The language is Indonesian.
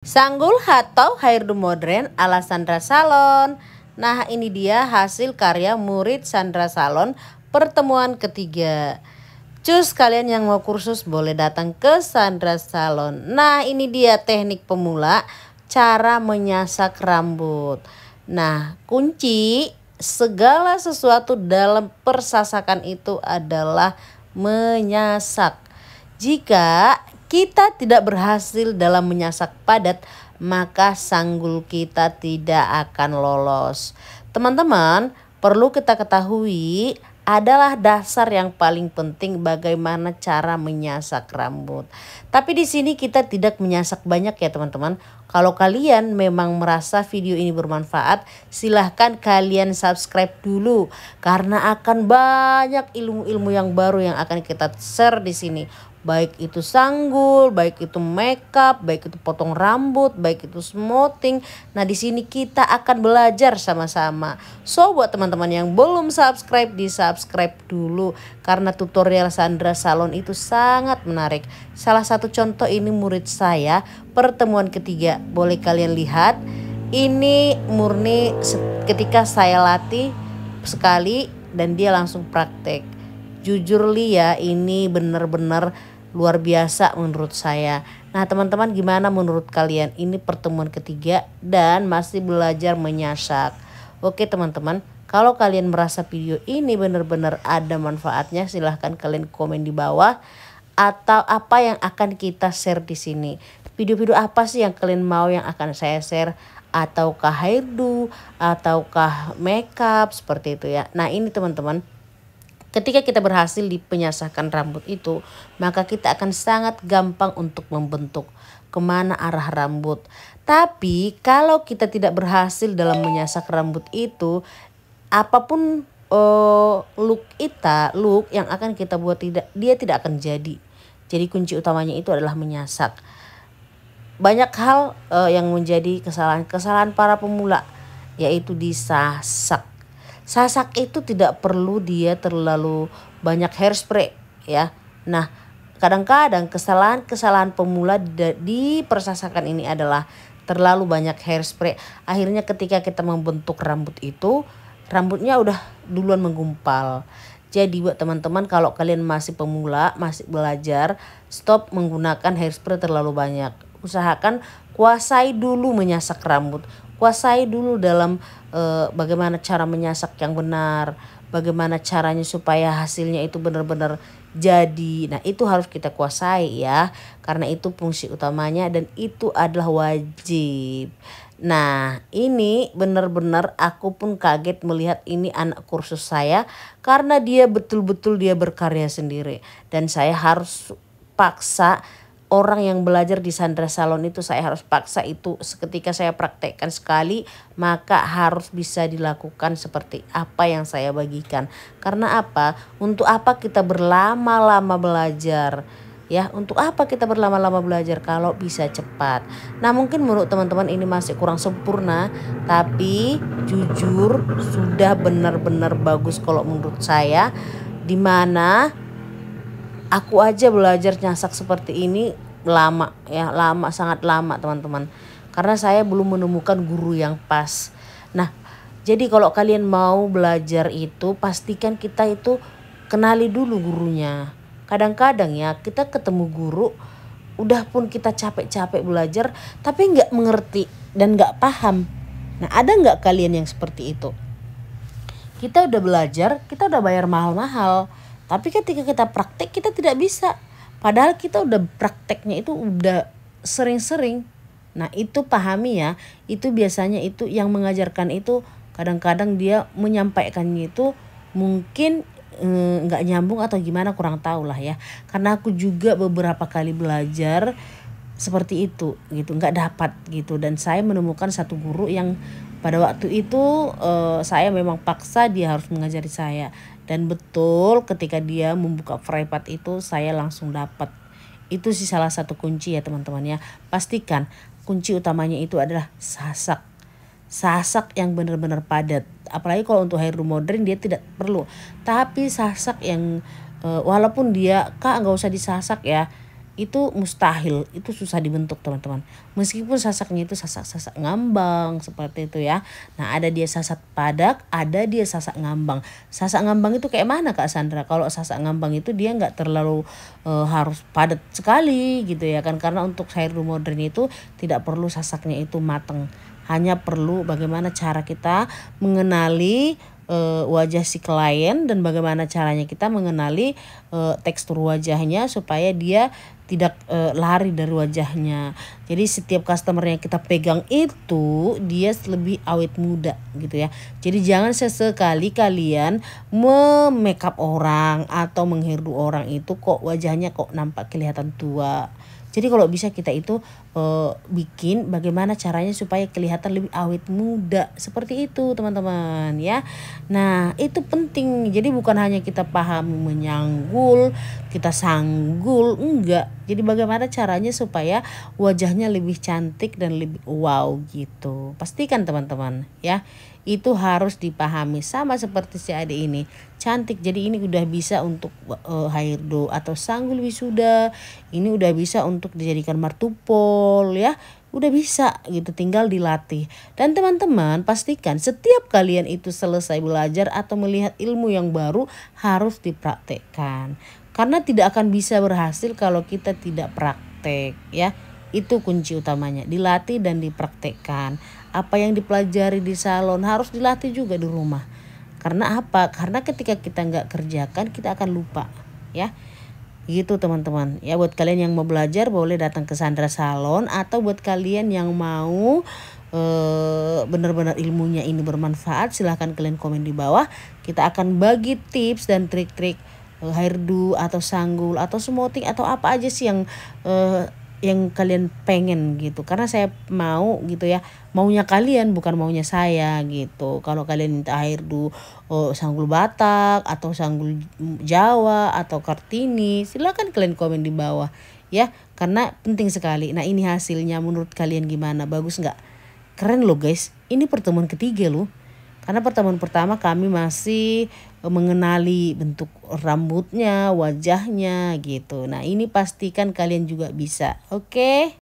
Sanggul atau hairdo modern ala Sandra Salon. Nah, ini dia hasil karya murid Sandra Salon pertemuan ketiga. Cus, kalian yang mau kursus boleh datang ke Sandra Salon. Nah, ini dia teknik pemula cara menyasak rambut. Nah, kunci segala sesuatu dalam persasakan itu adalah menyasak. Jika kita tidak berhasil dalam menyasak padat, maka sanggul kita tidak akan lolos. Teman-teman, perlu kita ketahui adalah dasar yang paling penting bagaimana cara menyasak rambut. Tapi di sini kita tidak menyasak banyak ya teman-teman. Kalau kalian memang merasa video ini bermanfaat, silahkan kalian subscribe dulu karena akan banyak ilmu-ilmu yang baru yang akan kita share di sini. Baik itu sanggul, baik itu makeup, baik itu potong rambut, baik itu smoothing. Nah, di sini kita akan belajar sama-sama. So, buat teman-teman yang belum subscribe, di-subscribe dulu karena tutorial Sandra Salon itu sangat menarik. Salah satu contoh ini murid saya pertemuan ketiga. Boleh kalian lihat. Ini murni ketika saya latih sekali dan dia langsung praktek. Jujur Li ya, ini benar-benar luar biasa menurut saya. Nah teman-teman, gimana menurut kalian? Ini pertemuan ketiga dan masih belajar menyasak. Oke teman-teman, kalau kalian merasa video ini benar-benar ada manfaatnya, silahkan kalian komen di bawah. Atau apa yang akan kita share di sini. Video-video apa sih yang kalian mau yang akan saya share? Ataukah hairdo, ataukah makeup, seperti itu ya. Nah ini teman-teman, ketika kita berhasil di penyasakan rambut itu, maka kita akan sangat gampang untuk membentuk kemana arah rambut. Tapi kalau kita tidak berhasil dalam menyasak rambut itu, apapun look yang akan kita buat dia tidak akan jadi. Jadi kunci utamanya itu adalah menyasak. Banyak hal yang menjadi kesalahan para pemula, yaitu disasak. Sasak itu tidak perlu dia terlalu banyak hairspray ya. Nah, kadang-kadang kesalahan pemula di persasakan ini adalah terlalu banyak hairspray. Akhirnya ketika kita membentuk rambut itu, rambutnya udah duluan menggumpal. Jadi buat teman-teman, kalau kalian masih pemula, masih belajar, stop menggunakan hairspray terlalu banyak. Usahakan kuasai dulu menyasak rambut. Kuasai dulu dalam bagaimana cara menyasak yang benar, bagaimana caranya supaya hasilnya itu benar-benar jadi. Nah itu harus kita kuasai ya, karena itu fungsi utamanya dan itu adalah wajib. Nah ini benar-benar aku pun kaget melihat ini anak kursus saya, karena dia betul-betul dia berkarya sendiri. Dan saya harus paksa orang yang belajar di Sandra Salon itu, saya harus paksa itu seketika saya praktekkan sekali, maka harus bisa dilakukan seperti apa yang saya bagikan. Karena apa? Untuk apa kita berlama-lama belajar? Ya, untuk apa kita berlama-lama belajar kalau bisa cepat? Nah, mungkin menurut teman-teman ini masih kurang sempurna, tapi jujur sudah benar-benar bagus kalau menurut saya. Dimana aku aja belajar nyasak seperti ini lama ya, sangat lama teman-teman. Karena saya belum menemukan guru yang pas. Nah, jadi kalau kalian mau belajar itu, pastikan kita itu kenali dulu gurunya. Kadang-kadang ya kita ketemu guru, udah pun kita capek-capek belajar, tapi nggak mengerti dan nggak paham. Nah, ada nggak kalian yang seperti itu? Kita udah belajar, kita udah bayar mahal-mahal, tapi ketika kita praktek kita tidak bisa. Padahal kita udah prakteknya itu udah sering-sering. Nah itu pahami ya, itu biasanya itu yang mengajarkan itu kadang-kadang dia menyampaikannya itu mungkin nggak nyambung atau gimana, kurang tahu lah ya. Karena aku juga beberapa kali belajar seperti itu gitu, nggak dapat gitu. Dan saya menemukan satu guru yang pada waktu itu saya memang paksa dia harus mengajari saya. Dan betul ketika dia membuka fraypad itu saya langsung dapat. Itu sih salah satu kunci ya teman-teman ya. Pastikan kunci utamanya itu adalah sasak. Sasak yang benar-benar padat. Apalagi kalau untuk hairdo modern dia tidak perlu. Tapi sasak yang walaupun dia, Kak nggak usah disasak ya. itu mustahil, itu susah dibentuk teman-teman. Meskipun sasaknya itu sasak-sasak ngambang seperti itu ya. Nah ada dia sasak padak, ada dia sasak ngambang. Sasak ngambang itu kayak mana Kak Sandra? Kalau sasak ngambang itu dia nggak terlalu harus padat sekali gitu ya kan. Karena untuk hairdo modern itu tidak perlu sasaknya itu mateng. Hanya perlu bagaimana cara kita mengenali wajah si klien dan bagaimana caranya kita mengenali tekstur wajahnya supaya dia tidak lari dari wajahnya. Jadi setiap customer yang kita pegang itu dia lebih awet muda gitu ya. Jadi jangan sesekali kalian me-makeup orang atau menghairdo orang itu kok wajahnya kok nampak kelihatan tua. Jadi kalau bisa kita itu bikin bagaimana caranya supaya kelihatan lebih awet muda. Seperti itu teman-teman ya. Nah itu penting. Jadi bukan hanya kita paham menyanggul, kita sanggul, enggak. Jadi bagaimana caranya supaya wajahnya lebih cantik dan lebih wow gitu. Pastikan teman-teman ya. Itu harus dipahami sama seperti si adik ini. Cantik jadi ini udah bisa untuk hairdo atau sanggul wisuda. Ini udah bisa untuk dijadikan martupol ya. Udah bisa gitu, tinggal dilatih. Dan teman-teman pastikan setiap kalian itu selesai belajar atau melihat ilmu yang baru harus dipraktekkan. Karena tidak akan bisa berhasil kalau kita tidak praktek ya. Itu kunci utamanya, dilatih dan dipraktekkan. Apa yang dipelajari di salon harus dilatih juga di rumah. Karena apa? Karena ketika kita nggak kerjakan kita akan lupa ya. Gitu teman-teman. Ya buat kalian yang mau belajar boleh datang ke Sandra Salon, atau buat kalian yang mau benar-benar ilmunya ini bermanfaat silahkan kalian komen di bawah. Kita akan bagi tips dan trik-trik hairdo atau sanggul atau smoothing atau apa aja sih yang kalian pengen gitu. Karena saya mau gitu ya, maunya kalian bukan maunya saya gitu. Kalau kalian minta hairdo sanggul Batak atau sanggul Jawa atau Kartini, silakan kalian komen di bawah ya, karena penting sekali. Nah ini hasilnya menurut kalian gimana, bagus nggak? Keren loh guys, ini pertemuan ketiga loh. Karena pertemuan pertama kami masih mengenali bentuk rambutnya, wajahnya gitu. Nah ini pastikan kalian juga bisa. Oke.